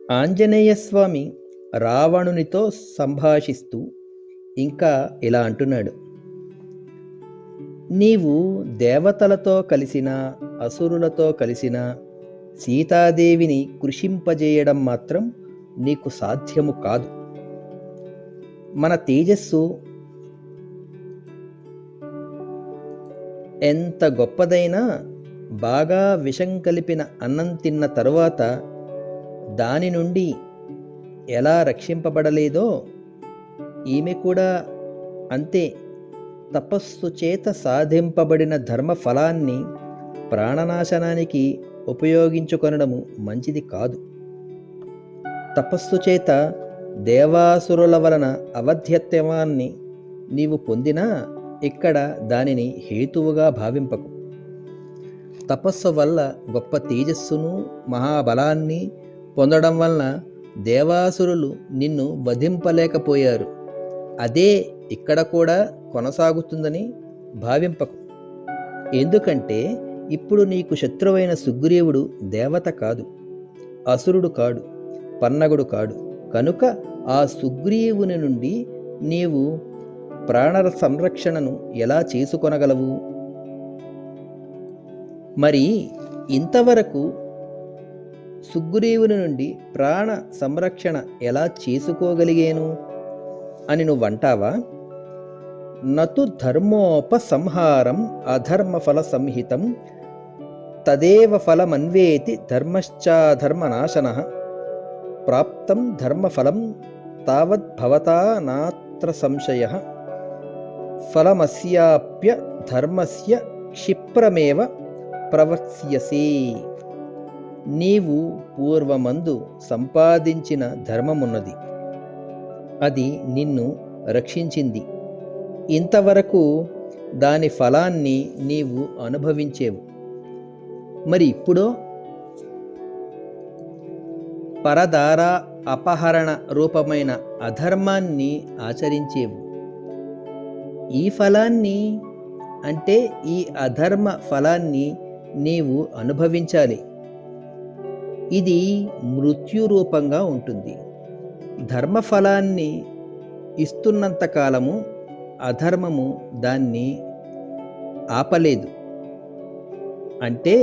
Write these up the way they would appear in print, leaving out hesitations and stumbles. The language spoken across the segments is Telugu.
ఆంజనేయస్వామి రావణునితో సంభాషిస్తూ ఇంకా ఇలా అంటున్నాడు. నీవు దేవతలతో కలిసినా అసురులతో కలిసినా సీతాదేవిని కృషింపజేయడం మాత్రం నీకు సాధ్యము కాదు. మన తేజస్సు ఎంత గొప్పదైనా బాగా విషం కలిపిన అన్నం తిన్న తరువాత దాని నుండి ఎలా రక్షింపబడలేదో ఈమె కూడా అంతే. తపస్సు చేత సాధింపబడిన ధర్మఫలాన్ని ప్రాణనాశనానికి ఉపయోగించుకొనడము మంచిది కాదు. తపస్సు చేత దేవాసురుల వలన అవధ్యత్వాన్ని నీవు పొందినా ఇక్కడ దానిని హేతువుగా భావింపకు. తపస్సు వల్ల గొప్ప తేజస్సును మహాబలాన్ని పొందడం వలన దేవాసురులు నిన్ను వధింపలేకపోయారు. అదే ఇక్కడ కూడా కొనసాగుతుందని భావింపకు. ఎందుకంటే ఇప్పుడు నీకు శత్రువైన సుగ్రీవుడు దేవత కాదు, అసురుడు కాడు, పన్నగుడు కాడు. కనుక ఆ సుగ్రీవుని నుండి నీవు ప్రాణ సంరక్షణను ఎలా చేసుకొనగలవు? మరి ఇంతవరకు సుగ్రీవుని నుండి ప్రాణ సంరక్షణ ఎలా చేసుకోగలిగాను అని నువ్వంటావా? నతు ధర్మోపసంహారం అధర్మఫల సంహితం తదేవ ఫలమన్వేతి ధర్మశ్చాధర్మనాశనః ప్రాప్తం ధర్మఫలం తావద్భవతా నాత్ర సంశయః ఫలమస్యాప్య ధర్మస్య క్షిప్రమేవ ప్రవర్త్స్యసి. నీవు పూర్వమందు సంపాదించిన ధర్మమున్నది, అది నిన్ను రక్షించింది. ఇంతవరకు దాని ఫలాన్ని నీవు అనుభవించేవు. మరి ఇప్పుడో పరదార అపహరణ రూపమైన అధర్మాన్ని ఆచరించేవు. ఈ ఫలాన్ని అంటే ఈ అధర్మ ఫలాన్ని నీవు అనుభవించాలి. ఇది మృత్యురూపంగా ఉంటుంది. ధర్మఫలాన్ని ఇస్తున్నంతకాలము అధర్మము దాన్ని ఆపలేదు. అంటే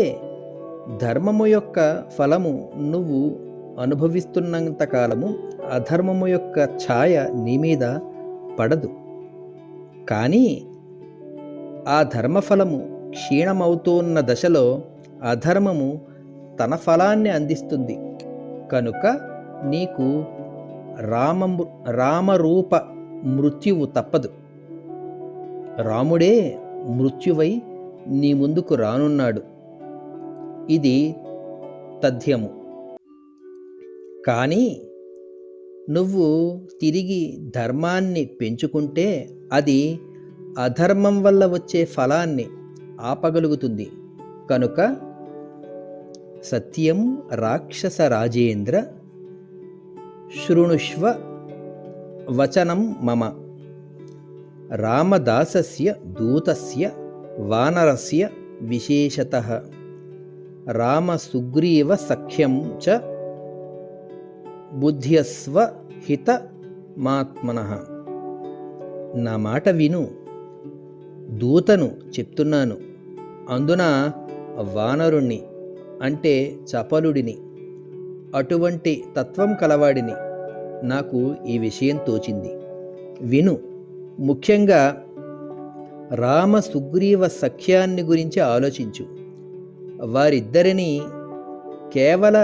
ధర్మము యొక్క ఫలము నువ్వు అనుభవిస్తున్నంతకాలము అధర్మము యొక్క ఛాయ నీ మీద పడదు. కానీ ఆ ధర్మఫలము క్షీణమవుతున్న దశలో అధర్మము తన ఫలాన్ని అందిస్తుంది. కనుక నీకు రామరూప మృత్యువు తప్పదు. రాముడే మృత్యువై నీ ముందుకు రానున్నాడు. ఇది తథ్యము. కానీ నువ్వు తిరిగి ధర్మాన్ని పెంచుకుంటే అది అధర్మం వల్ల వచ్చే ఫలాన్ని ఆపగలుగుతుంది. కనుక సత్యం రాక్షస రాజేంద్ర శృణుష్వ వచనం మమ రామదాసస్య దూతస్య వానరస్య విశేషతః రామసుగ్రీవ సఖ్యం చ బుద్ధ్యస్వ హితమాత్మనః. నా మాట విను, దూతను చెప్తున్నాను. అందున వానరుణ్ణి అంటే చపలుడిని, అటువంటి తత్వం కలవాడిని. నాకు ఈ విషయం తోచింది, విను. ముఖ్యంగా రామ సుగ్రీవ సఖ్యాన్ని గురించి ఆలోచించు. వారిద్దరిని కేవల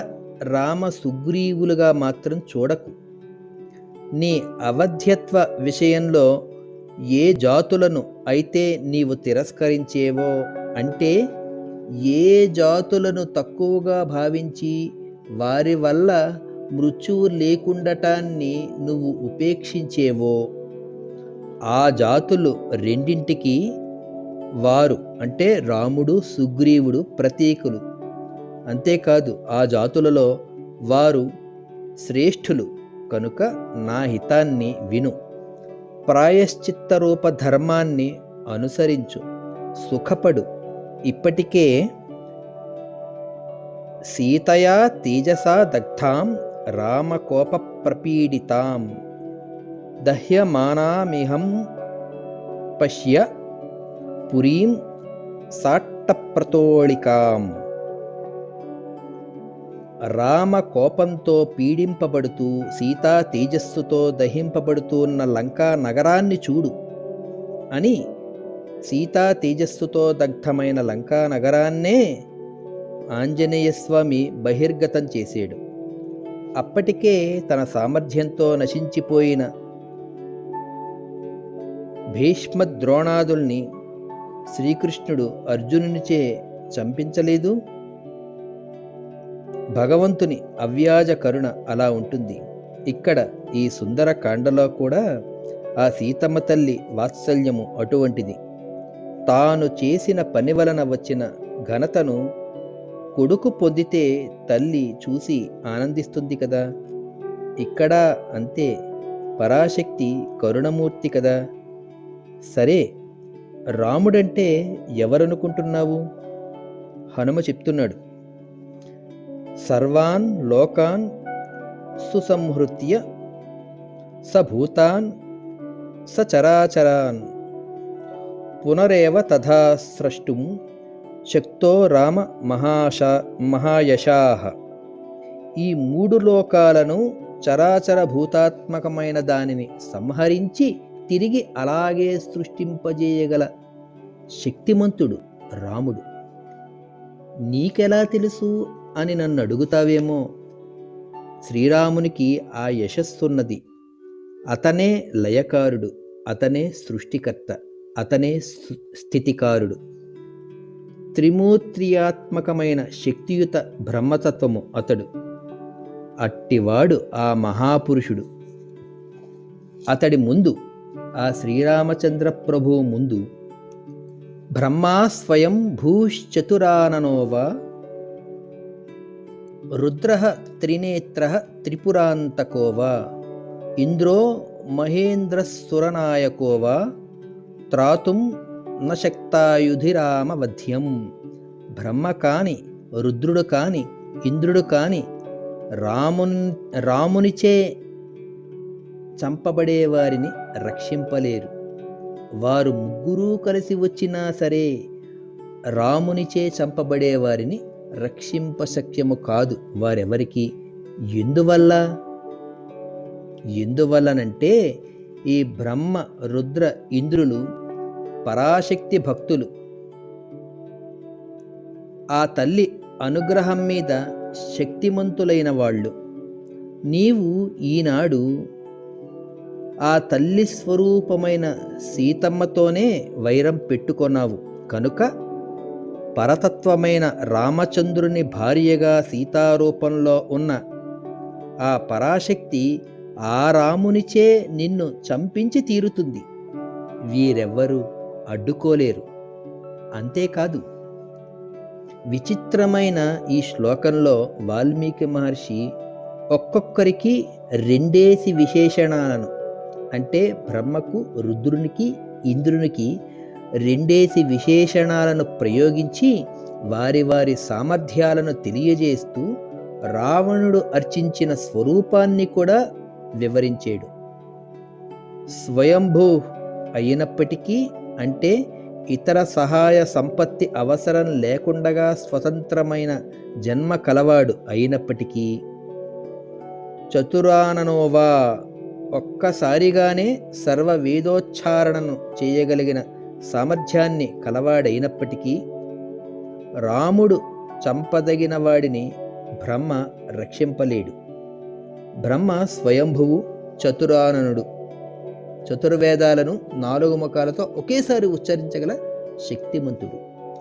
రామ సుగ్రీవులుగా మాత్రం చూడకు. నీ అవధ్యత్వ విషయంలో ఏ జాతులను అయితే నీవు తిరస్కరించేవో, అంటే ఏ జాతులను తక్కువగా భావించి వారి వల్ల మృత్యువు లేకుండటాన్ని నువ్వు ఉపేక్షించేవో, ఆ జాతులు రెండింటికి వారు అంటే రాముడు సుగ్రీవుడు ప్రతీకులు. అంతేకాదు ఆ జాతులలో వారు శ్రేష్ఠులు. కనుక నా హితాన్ని విను. ప్రాయశ్చిత్త రూప ధర్మాన్ని అనుసరించు, సుఖపడు. ఇప్పటికే సీతయా తేజసా దగ్ధాం రామకోప ప్రపీడితాం దహ్యమానామిహం పశ్య పురీం సాట్టప్రతోళికాం. రామ కోపంతో పీడింపబడుతూ సీతా తేజస్సుతో దహింపబడుతూ ఉన్న లంకా నగరాన్ని చూడు అని సీతా తేజస్సుతో దగ్ధమైన లంకా నగరాన్నే ఆంజనేయస్వామి బహిర్గతం చేశాడు. అప్పటికే తన సామర్థ్యంతో నశించిపోయిన భీష్మద్రోణాదుల్ని శ్రీకృష్ణుడు అర్జునునిచే చంపించలేదు. భగవంతుని అవ్యాజ కరుణ అలా ఉంటుంది. ఇక్కడ ఈ సుందర కాండలో కూడా ఆ సీతమ్మ తల్లి వాత్సల్యము అటువంటిది. తాను చేసిన పని వలన వచ్చిన ఘనతను కొడుకు పొందితే తల్లి చూసి ఆనందిస్తుంది కదా. ఇక్కడ అంతే, పరాశక్తి కరుణమూర్తి కదా. సరే, రాముడంటే ఎవరనుకుంటున్నావు? హనుమ చెప్తున్నాడు, సర్వాన్ లోకాన్ సుసంహృత్య సభూతాన్ సచరాచరాన్ పునరేవ తథా స్రష్టుం శక్తో రామ మహాయశాః. ఈ మూడు లోకాలను చరాచర భూతాత్మకమైన దానిని సంహరించి తిరిగి అలాగే సృష్టింపజేయగల శక్తిమంతుడు రాముడు. నీకెలా తెలుసు అని నన్ను అడుగుతావేమో. శ్రీరామునికి ఆ యశస్సున్నది. అతనే లయకారుడు, అతనే సృష్టికర్త, అతనే స్థితికారుడు. త్రిమూర్త్రియాత్మకమైన శక్తియుత బ్రహ్మతత్వము అతడు. అట్టివాడు ఆ మహాపురుషుడు. అతడి ముందు, ఆ శ్రీరామచంద్ర ప్రభువు ముందు బ్రహ్మా స్వయం భూశ్చతురాననోవా రుద్రః త్రినేత్రః త్రిపురాంతకోవా ఇంద్రో మహేంద్రసురనాయకోవా త్రాతుం నశక్తాయుధిరామవధ్యం. బ్రహ్మ కాని, రుద్రుడు కాని, ఇంద్రుడు కాని రామునిచే చంపబడేవారిని రక్షింపలేరు. వారు ముగ్గురూ కలిసి వచ్చినా సరే రామునిచే చంపబడేవారిని రక్షింపశక్యము కాదు వారెవరికి. ఎందువల్లనంటే ఈ బ్రహ్మ, రుద్ర, ఇంద్రులు పరాశక్తి భక్తులు. ఆ తల్లి అనుగ్రహం మీద శక్తిమంతులైన వాళ్ళు. నీవు ఈనాడు ఆ తల్లి స్వరూపమైన సీతమ్మతోనే వైరం పెట్టుకొన్నావు కనుక పరతత్వమైన రామచంద్రుని భార్యగా సీతారూపంలో ఉన్న ఆ పరాశక్తి ఆ రామునిచే నిన్ను చంపించి తీరుతుంది. వీరెవ్వరూ అడ్డుకోలేరు. అంతేకాదు, విచిత్రమైన ఈ శ్లోకంలో వాల్మీకి మహర్షి ఒక్కొక్కరికి రెండేసి విశేషణాలను, అంటే బ్రహ్మకు, రుద్రునికి, ఇంద్రునికి రెండేసి విశేషణాలను ప్రయోగించి వారి వారి సామర్థ్యాలను తెలియజేస్తూ రావణుడు అర్చించిన స్వరూపాన్ని కూడా వివరించాడు. స్వయంభూ అయినప్పటికీ, అంటే ఇతర సహాయ సంపత్తి అవసరం లేకుండగా స్వతంత్రమైన జన్మ కలవాడు అయినప్పటికీ, చతురాననోవా ఒక్కసారిగానే సర్వ వేదోచ్చారణను చేయగలిగిన సామర్థ్యాన్ని కలవాడైనప్పటికీ, రాముడు చంపదగిన వాడిని బ్రహ్మ రక్షింపలేడు. బ్రహ్మ స్వయంభువు, చతురాననుడు. చతుర్వేదాలను 4 ముఖాలతో ఒకేసారి ఉచ్చరించగల శక్తిమంతుడు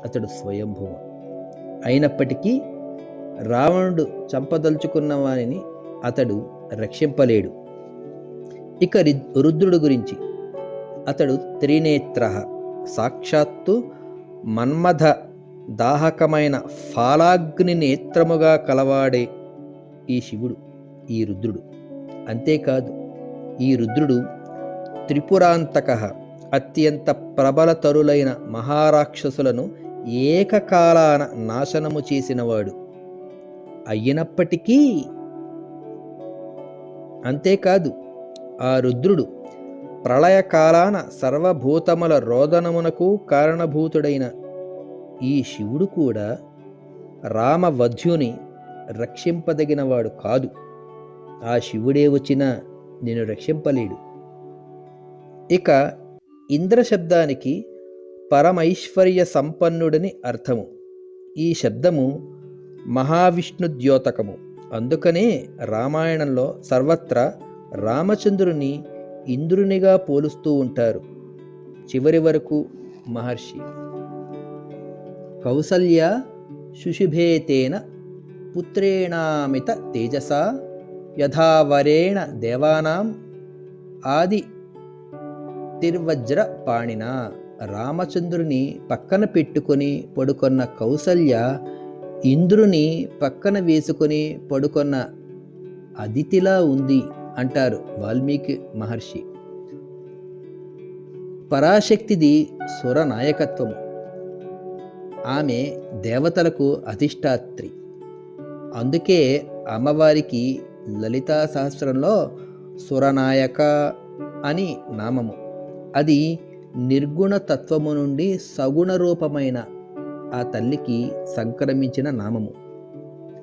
అతడు స్వయంభువు. అయినప్పటికీ రావణుడు చంపదలుచుకున్న వానిని అతడు రక్షింపలేడు. ఇక రుద్రుడు గురించి, అతడు త్రినేత్రః, సాక్షాత్తు మన్మథ దాహకమైన ఫాలాగ్ని నేత్రముగా కలవాడే ఈ శివుడు, ఈ రుద్రుడు. అంతేకాదు, ఈ రుద్రుడు త్రిపురాంతకః, అత్యంత ప్రబలతరులైన మహారాక్షసులను ఏకకాలాన నాశనము చేసినవాడు. అయినప్పటికీ అంతేకాదు ఆ రుద్రుడు ప్రళయకాలాన సర్వభూతముల రోదనమునకు కారణభూతుడైన ఈ శివుడు కూడా రామవధ్యుని రక్షింపదగినవాడు కాదు. ఆ శివుడే వచ్చినా నేను రక్షింపలేడు. ఇక ఇంద్ర శబ్దానికి పరమైశ్వర్య సంపన్నుడని అర్థము. ఈ శబ్దము మహావిష్ణుద్యోతకము. అందుకనే రామాయణంలో సర్వత్రా రామచంద్రుని ఇంద్రునిగా పోలుస్తూ ఉంటారు. చివరి వరకు మహర్షి కౌసల్య శుశుభేతేన పుత్రేణామిత తేజసా యథావరేణ దేవానాం ఆది తిర్వజ్ర పాణిన. రామచంద్రుని పక్కన పెట్టుకొని పడుకొన్న కౌసల్య ఇంద్రుని పక్కన వేసుకొని పడుకొన్న అదితిలా ఉంది అంటారు వాల్మీకి మహర్షి. పరాశక్తిది సుర నాయకత్వము. ఆమె దేవతలకు అధిష్టాత్రి. అందుకే అమ్మవారికి లలితా సహస్రంలో సురనాయక అని నామము. అది నిర్గుణ తత్వము నుండి సగుణ రూపమైన ఆ తల్లికి సంక్రమించిన నామము.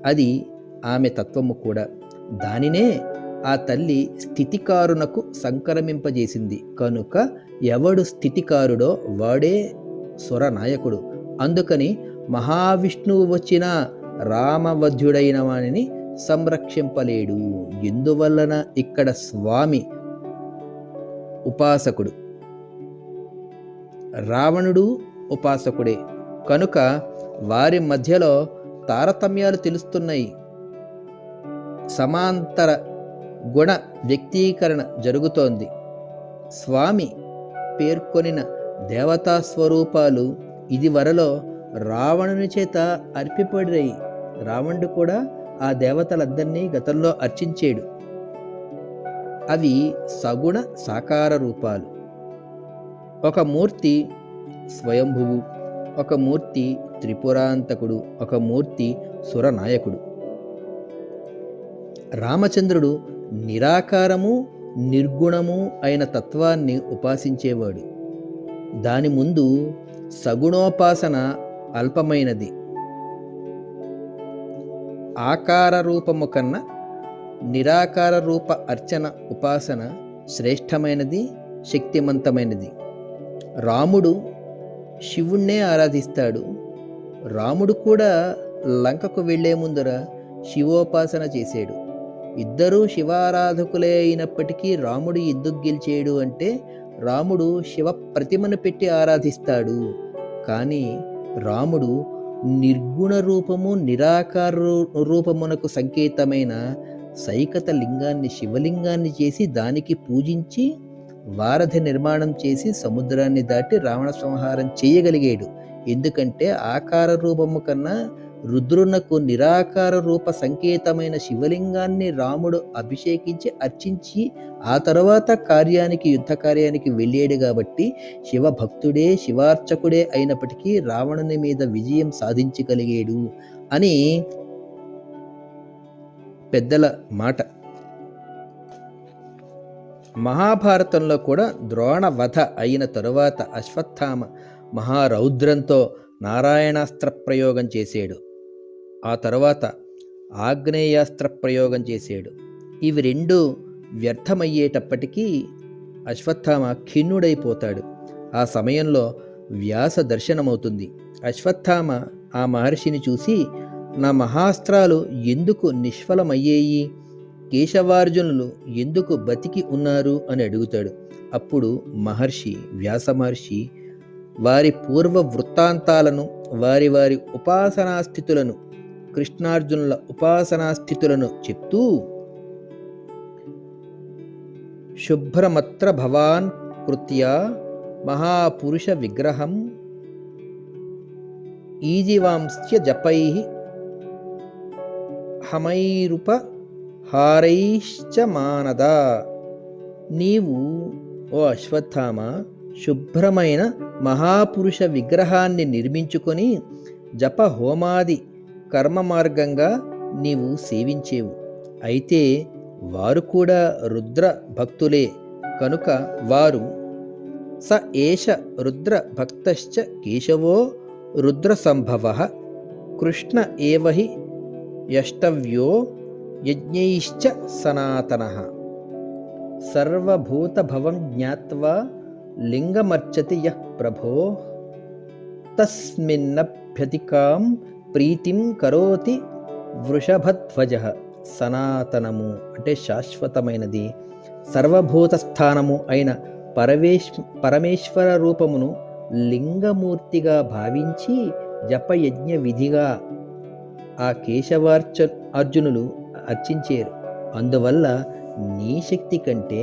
అది ఆమె తత్వము కూడా. దానినే ఆ తల్లి స్థితికారునకు సంక్రమింపజేసింది. కనుక ఎవడు స్థితికారుడో వాడే సురనాయకుడు. అందుకని మహావిష్ణువు వచ్చిన రామవధ్యుడైన వానిని సంరక్షింపలేడు. ఎందువలన ఇక్కడ స్వామి ఉపాసకుడు, రావణుడు ఉపాసకుడే. కనుక వారి మధ్యలో తారతమ్యాలు తెలుస్తున్నాయి. సమాంతర గుణ వ్యక్తీకరణ జరుగుతోంది. స్వామి పేర్కొనిన దేవతా స్వరూపాలు ఇదివరలో రావణుని చేత అర్పిపడినాయి. రావణుడు కూడా ఆ దేవతలందరినీ గతంలో అర్చించాడు. అవి సగుణ సాకార రూపాలు. ఒక మూర్తి స్వయంభువు, ఒక మూర్తి త్రిపురాంతకుడు, ఒక మూర్తి సురనాయకుడు. రామచంద్రుడు నిరాకారము నిర్గుణము అయిన తత్వాన్ని ఉపాసించేవాడు. దాని ముందు సగుణోపాసన అల్పమైనది. ఆకార రూపము కన్నా నిరాకార రూప అర్చన ఉపాసన శ్రేష్టమైనది, శక్తిమంతమైనది. రాముడు శివుణ్ణే ఆరాధిస్తాడు. రాముడు కూడా లంకకు వెళ్లే ముందర శివోపాసన చేశాడు. ఇద్దరూ శివారాధకులే అయినప్పటికీ రాముడు ఎందుకు గెలిచాడు అంటే రాముడు శివ ప్రతిమను పెట్టి ఆరాధిస్తాడు. కానీ రాముడు నిర్గుణ రూపము నిరాకార రూపమునకు సంకేతమైన సైకత లింగాన్ని శివలింగాన్ని చేసి దానికి పూజించి వారధి నిర్మాణం చేసి సముద్రాన్ని దాటి రావణ సంహారం చేయగలిగాడు. ఎందుకంటే ఆకార రూపము కన్నా రుద్రునకు నిరాకార రూప సంకేతమైన శివలింగాన్ని రాముడు అభిషేకించి అర్చించి ఆ తర్వాత యుద్ధ కార్యానికి వెళ్ళాడు. కాబట్టి శివభక్తుడే శివార్చకుడే అయినప్పటికీ రావణుని మీద విజయం సాధించగలిగాడు అని పెద్దల మాట. మహాభారతంలో కూడా ద్రోణ వధ అయిన తరువాత అశ్వత్థామ మహారౌద్రంతో నారాయణాస్త్ర ప్రయోగం చేశాడు. ఆ తరువాత ఆగ్నేయాస్త్ర ప్రయోగం చేశాడు. ఇవి రెండు వ్యర్థమయ్యేటప్పటికీ అశ్వత్థామ ఖిన్నుడైపోతాడు. ఆ సమయంలో వ్యాస దర్శనమవుతుంది. అశ్వత్థామ ఆ మహర్షిని చూసి, నా మహాస్త్రాలు ఎందుకు నిష్ఫలమయ్యేయి, కేశవార్జునులు ఎందుకు బతికి ఉన్నారు అని అడుగుతాడు. అప్పుడు వ్యాస మహర్షి వారి పూర్వ వృత్తాంతాలను, వారి వారి ఉపాసనాస్థితులను, కృష్ణార్జునుల ఉపాసనాస్థితులను చెప్తూ, శుభ్రమత్ర భవాన్ కృత్యా మహాపురుష విగ్రహం ఈజివాంస్య జపైః హమైరుప హారైశ్చ మానద. నీవు ఓ అశ్వత్థామ శుభ్రమైన మహాపురుష విగ్రహాన్ని నిర్మించుకొని జప హోమాది కర్మ మార్గంగా నీవు సేవించేవు. అయితే వారు కూడా రుద్ర భక్తులే కనుక వారు స ఏష రుద్ర భక్తశ్చ కేశవో రుద్ర సంభవ కృష్ణ ఏవ హి యష్టవ్యో యజ్ఞైశ్చ సనాతనః సర్వభూతభవం జ్ఞాత్వా లింగమర్చతి యః ప్రభో తస్మిన్నభ్యధికాం ప్రీతిం కరోతి వృషభధ్వజ. సనాతనము అంటే శాశ్వతమైనది, సర్వభూత స్థానము అయిన పరమేశ్వర రూపమును లింగమూర్తిగా భావించి జపయజ్ఞ విధిగా ఆ అర్జునులు అర్చించారు. అందువల్ల నీ శక్తి కంటే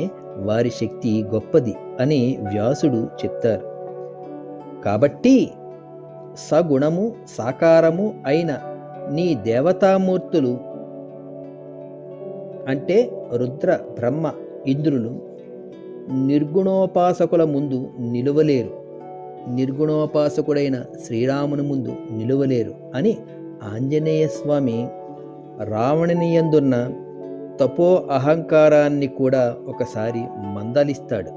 వారి శక్తి గొప్పది అని వ్యాసుడు చెప్తారు. కాబట్టి సగుణము సాకారము అయిన నీ దేవతామూర్తులు అంటే రుద్ర బ్రహ్మ ఇంద్రులు నిర్గుణోపాసకుల ముందు నిలువలేరు, నిర్గుణోపాసకుడైన శ్రీరాముని ముందు నిలువలేరు అని ఆంజనేయ స్వామి రావణుని యందున్న తపో అహంకారాన్ని కూడా ఒకసారి మందలిస్తాడు.